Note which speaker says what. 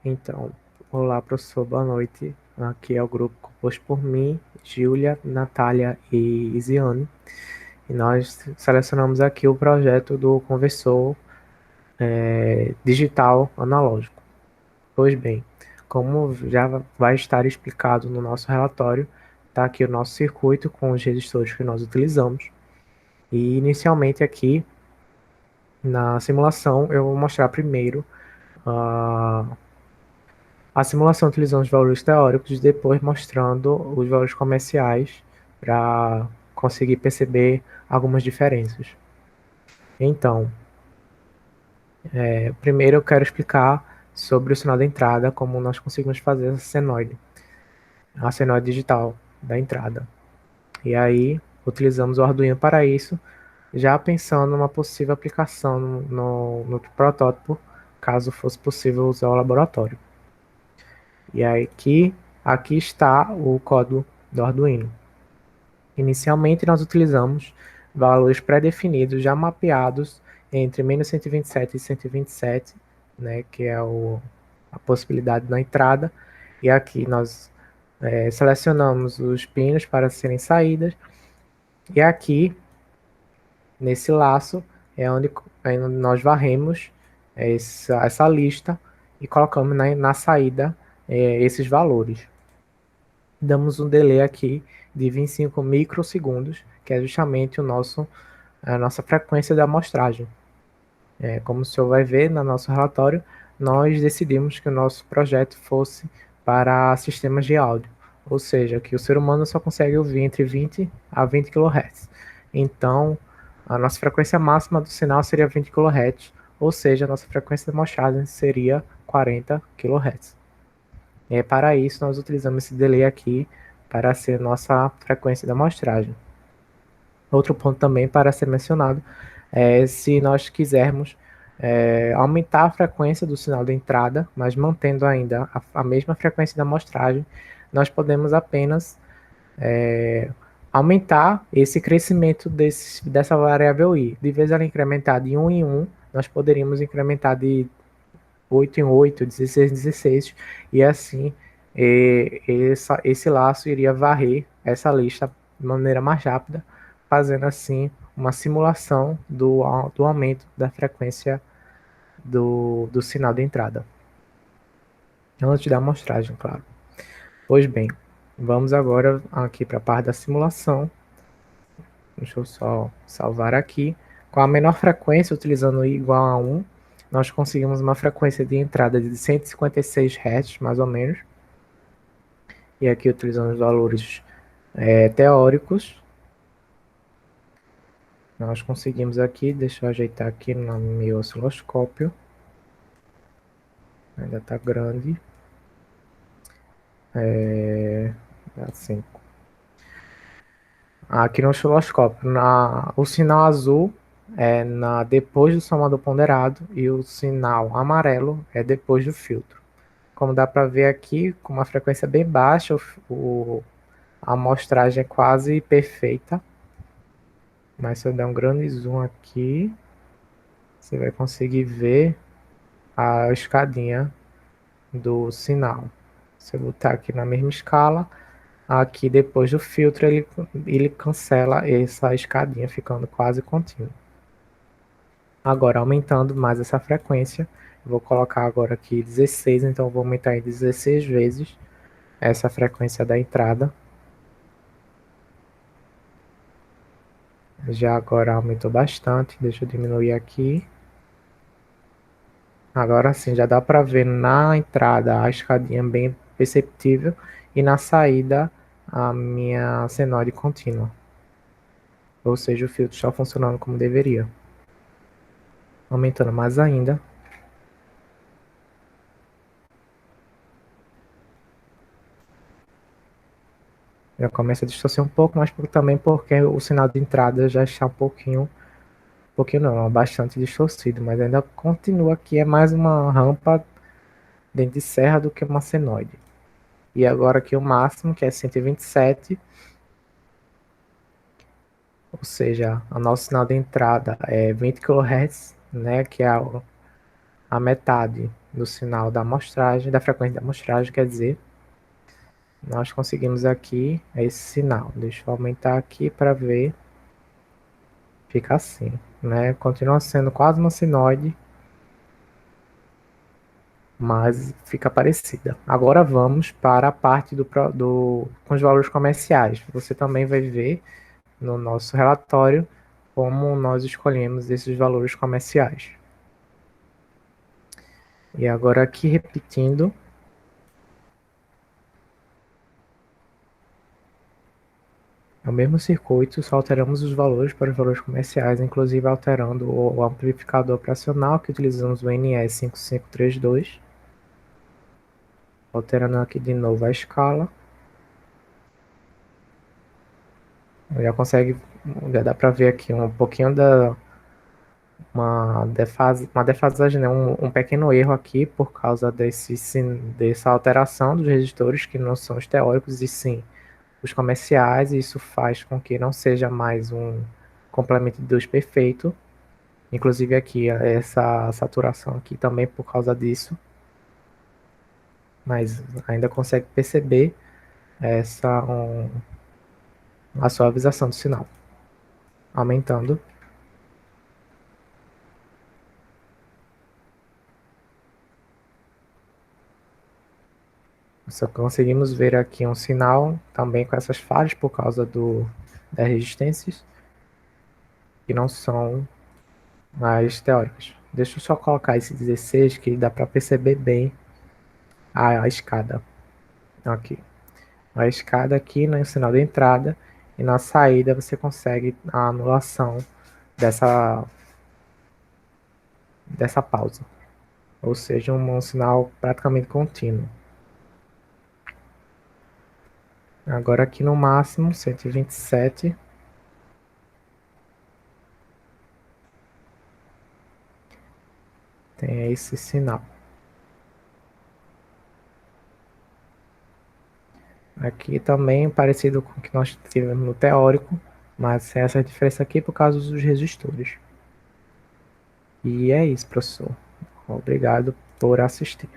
Speaker 1: Então, olá, professor, boa noite. Aqui é o grupo composto por mim, Júlia, Natália e Isiane. E nós selecionamos aqui o projeto do conversor digital analógico. Pois bem, como já vai estar explicado no nosso relatório, está aqui o nosso circuito com os resistores que nós utilizamos. E inicialmente aqui na simulação eu vou mostrar primeiro a simulação utilizando os valores teóricos e depois mostrando os valores comerciais para conseguir perceber algumas diferenças. Então, primeiro eu quero explicar sobre o sinal da entrada, como nós conseguimos fazer a senoide digital da entrada. E aí, utilizamos o Arduino para isso, já pensando numa possível aplicação no protótipo, caso fosse possível usar o laboratório. E aí, aqui está o código do Arduino. Inicialmente, nós utilizamos valores pré-definidos, já mapeados entre -127 e 127, né, que é a possibilidade da entrada. E aqui nós selecionamos os pinos para serem saídas. E aqui, nesse laço, é onde nós varremos essa lista e colocamos na saída esses valores. Damos um delay aqui de 25 microsegundos, que é justamente a nossa frequência da amostragem. Como o senhor vai ver no nosso relatório, nós decidimos que o nosso projeto fosse para sistemas de áudio, ou seja, que o ser humano só consegue ouvir entre 20 a 20 kHz. Então, a nossa frequência máxima do sinal seria 20 kHz, ou seja, a nossa frequência de amostragem seria 40 kHz. Para isso, nós utilizamos esse delay aqui para ser nossa frequência da amostragem. Outro ponto também para ser mencionado é se nós quisermos aumentar a frequência do sinal de entrada, mas mantendo ainda a mesma frequência da amostragem, nós podemos apenas aumentar esse crescimento dessa variável i. De vez ela incrementar de 1 em 1, nós poderíamos incrementar de 8 em 8, 16 em 16, e assim esse laço iria varrer essa lista de maneira mais rápida, fazendo assim uma simulação do aumento da frequência do sinal de entrada. Antes da amostragem, claro. Pois bem, vamos agora aqui para a parte da simulação. Deixa eu só salvar aqui. Com a menor frequência, utilizando i igual a 1, nós conseguimos uma frequência de entrada de 156 Hz, mais ou menos. E aqui utilizando os valores teóricos, nós conseguimos aqui, deixa eu ajeitar aqui no meu osciloscópio. Ainda está grande. Assim. Aqui no osciloscópio, o sinal azul é depois do somador ponderado e o sinal amarelo é depois do filtro. Como dá para ver aqui, com uma frequência bem baixa, a amostragem é quase perfeita. Mas se eu der um grande zoom aqui, você vai conseguir ver a escadinha do sinal. Se eu botar aqui na mesma escala, aqui depois do filtro ele cancela essa escadinha, ficando quase contínua. Agora, aumentando mais essa frequência, eu vou colocar agora aqui 16, então eu vou aumentar em 16 vezes essa frequência da entrada. Já agora aumentou bastante, deixa eu diminuir aqui. Agora sim, já dá para ver na entrada a escadinha bem perceptível e na saída a minha senoide contínua. Ou seja, o filtro está funcionando como deveria. Aumentando mais ainda. Já começa a distorcer um pouco, mas também porque o sinal de entrada já está um pouquinho não, bastante distorcido, mas ainda continua que é mais uma rampa dentro de serra do que uma senoide. E agora aqui o máximo, que é 127, ou seja, o nosso sinal de entrada é 20 kHz, né, que é a metade do sinal da amostragem, da frequência da amostragem, quer dizer, nós conseguimos aqui esse sinal. Deixa eu aumentar aqui para ver. Fica assim, né? Continua sendo quase uma sinoide, mas fica parecida. Agora vamos para a parte com os valores comerciais. Você também vai ver no nosso relatório como nós escolhemos esses valores comerciais. E agora aqui repetindo, é o mesmo circuito, só alteramos os valores para os valores comerciais, inclusive alterando o amplificador operacional, que utilizamos o NE5532, alterando aqui de novo a escala. Já consegue, já dá para ver aqui um pouquinho da uma defasagem, né? Um pequeno erro aqui por causa dessa alteração dos resistores que não são os teóricos e sim os comerciais, e isso faz com que não seja mais um complemento de dois perfeito. Inclusive aqui essa saturação aqui também por causa disso, mas ainda consegue perceber a suavização do sinal, aumentando. Só conseguimos ver aqui um sinal também com essas falhas por causa das resistências que não são as teóricas. Deixa eu só colocar esse 16 que dá para perceber bem a escada aqui. A escada aqui no sinal de entrada e na saída você consegue a anulação dessa pausa, ou seja, um sinal praticamente contínuo. Agora aqui no máximo 127 tem esse sinal. Aqui também parecido com o que nós tivemos no teórico, mas sem essa diferença aqui por causa dos resistores. E é isso, professor. Obrigado por assistir.